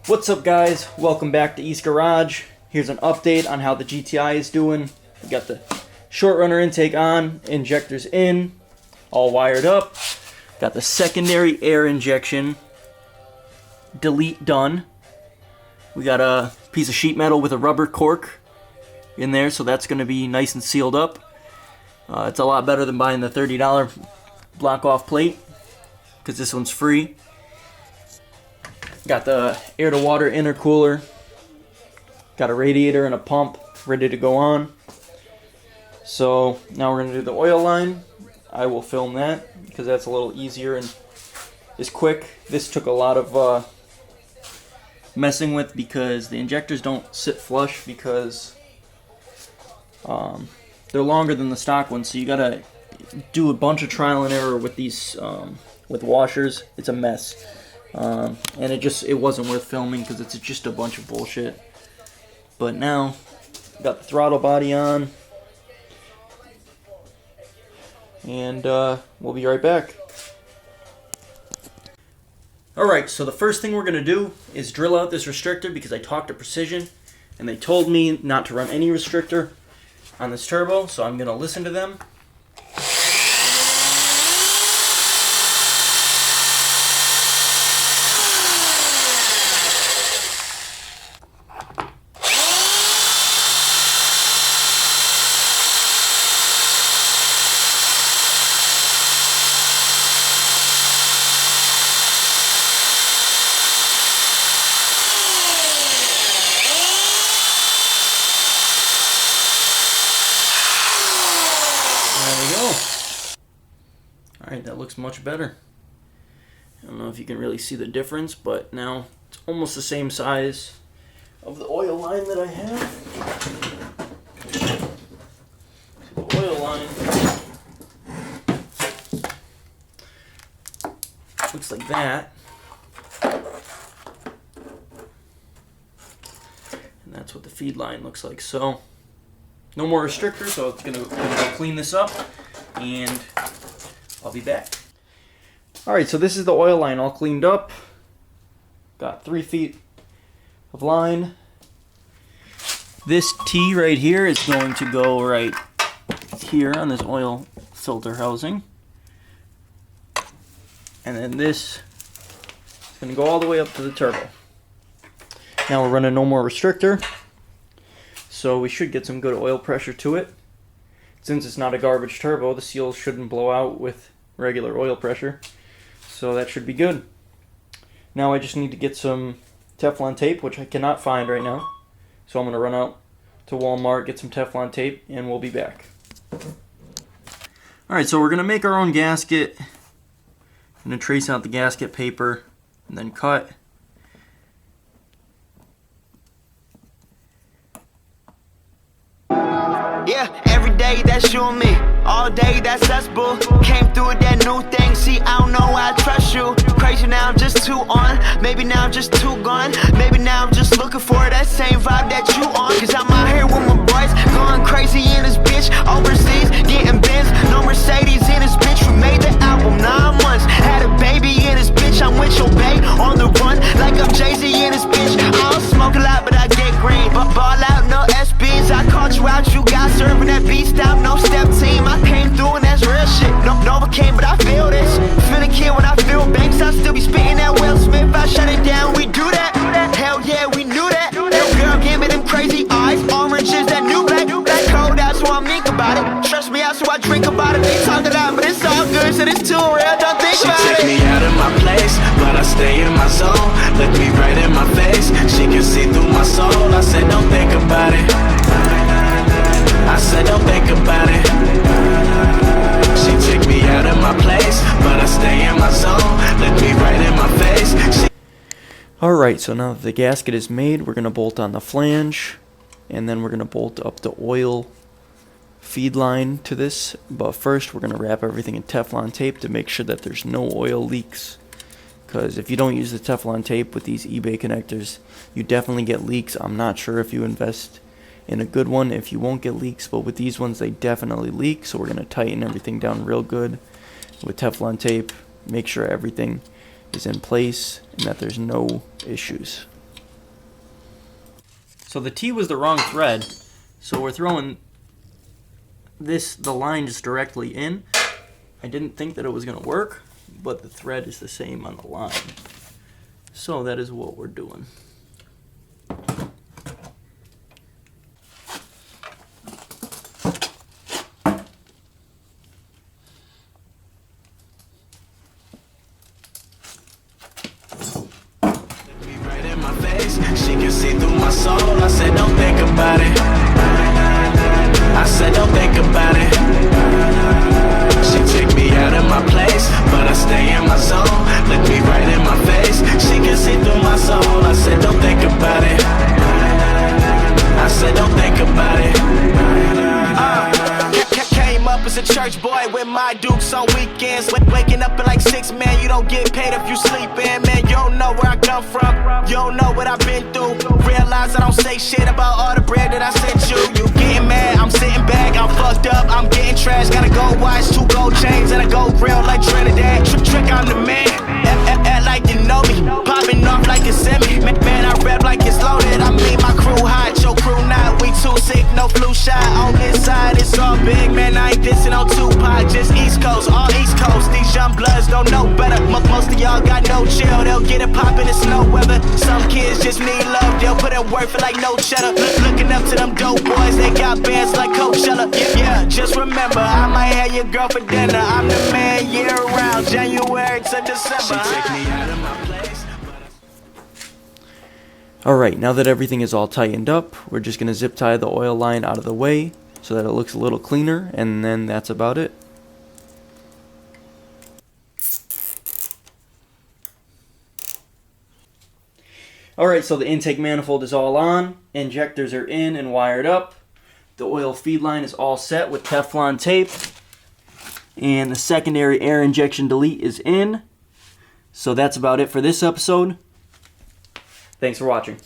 What's up, guys? Welcome back to East Garage. Here's an update on how the GTI is doing. We got the short runner intake on, injectors in, all wired up. Got the secondary air injection delete done. We got a piece of sheet metal with a rubber cork in there, so that's going to be nice and sealed up. It's a lot better than buying the $30 block off plate, because this one's free. Got the air to water intercooler. Got a radiator and a pump ready to go on. So now we're going to do the oil line. I will film that because that's a little easier and is quick. This took a lot of messing with because the injectors don't sit flush because they're longer than the stock ones. So you got to do a bunch of trial and error with these with washers. It's a mess. And it wasn't worth filming because it's just a bunch of bullshit. But now, got the throttle body on, and we'll be right back. Alright, so the first thing we're going to do is drill out this restrictor because I talked to Precision, and they told me not to run any restrictor on this turbo, so I'm going to listen to them. Alright, that looks much better. I don't know if you can really see the difference, but now it's almost the same size of the oil line that I have. So the oil line looks like that. And that's what the feed line looks like. So, no more restrictor, so it's gonna go clean this up, and I'll be back. Alright, so this is the oil line all cleaned up. Got 3 feet of line. This T right here is going to go right here on this oil filter housing. And then this is going to go all the way up to the turbo. Now we're running no more restrictor, so we should get some good oil pressure to it. Since it's not a garbage turbo, the seals shouldn't blow out with regular oil pressure, so that should be good. Now I just need to get some Teflon tape, which I cannot find right now, so I'm going to run out to Walmart, get some Teflon tape, and we'll be back. Alright, so we're going to make our own gasket. I'm going to trace out the gasket paper and then cut. Yeah, every day that's you and me. All day that's us, boo. Came through with that new thing. See, I don't know why I trust you. Crazy now, I'm just too on. Maybe now I'm just too gone. Maybe now I'm just looking for that same vibe that you on. Cause I'm out here with my boys, going crazy in this bitch. Overseas, getting Benz, no Mercedes in this bitch. We made the album 9 months. Had a baby in this bitch. I'm with your bae on the run, like I'm Jay-Z in this bitch. I don't smoke a lot, but I get green. But ball out, no SBs. I caught you out, you got serving that beat stop, no step team. I came through and that's real shit. No, Nova came, but I feel this. Feeling kid when I feel banks, I still be spitting that Will Smith. I shut it down, we do that. Hell yeah, we knew that. Little girl, give me them crazy eyes. Orange is that new black. Black code out, so I think about it. Trust me out, so I drink about it. They talk it out, but it's all good, so it's too real. Don't think about it. She took me out of my place, but I stay in my zone. Look me right in my face, she can see through my soul. I said, don't think about it. I said, don't think about it. She took me out of my place, but I stay in my zone. Look me right in my face. Alright, so now that the gasket is made, we're going to bolt on the flange, and then we're going to bolt up the oil feed line to this. But first, we're going to wrap everything in Teflon tape to make sure that there's no oil leaks. Because if you don't use the Teflon tape with these eBay connectors, you definitely get leaks. I'm not sure if you invest in a good one if you won't get leaks, but with these ones they definitely leak. So we're going to tighten everything down real good with Teflon tape, make sure everything is in place and that there's no issues. So the T was the wrong thread, so we're throwing the line just directly in. I didn't think that it was going to work, but the thread is the same on the line. So that is what we're doing. She can see through my soul. I said, don't think about it. I said, don't think about it. She take me out of my place, but I stay in my zone. Look me right in my face. She can see through my soul. I said, don't think about it. I said, don't think about it. Came up as a church boy with my dukes on weekends. Waking up at like 6, man, you don't get paid if you sleepin'. Man, you don't know where I come from. You don't know what I've been through. Realize I don't say shit about all the bread that I sent you. You getting mad, I'm sitting back, I'm fucked up, I'm getting trash. Gotta go watch 2 gold chains and a gold grill like Trinidad. Trick, I'm the man. Act like you know me. Popping off like a semi. Man, I rap like it's loaded. I mean, my crew hot, your crew not. We too sick, no flu shot. On this side, it's all big, man. I ain't dissing on Tupac, just East Coast, all East Coast. These young bloods don't know better. Most of y'all got no chill. They'll get it poppin' in snow weather. Some kids just need love. They'll put in work for like no cheddar. Looking up to them dope boys. They got bands like Coachella. Yeah, just remember, I might have your girl for dinner. I'm the man year round, January to December. She take me out of my place. Alright, now that everything is all tightened up, we're just going to zip tie the oil line out of the way so that it looks a little cleaner, and then that's about it. Alright, so the intake manifold is all on, injectors are in and wired up, the oil feed line is all set with Teflon tape, and the secondary air injection delete is in. So that's about it for this episode. Thanks for watching.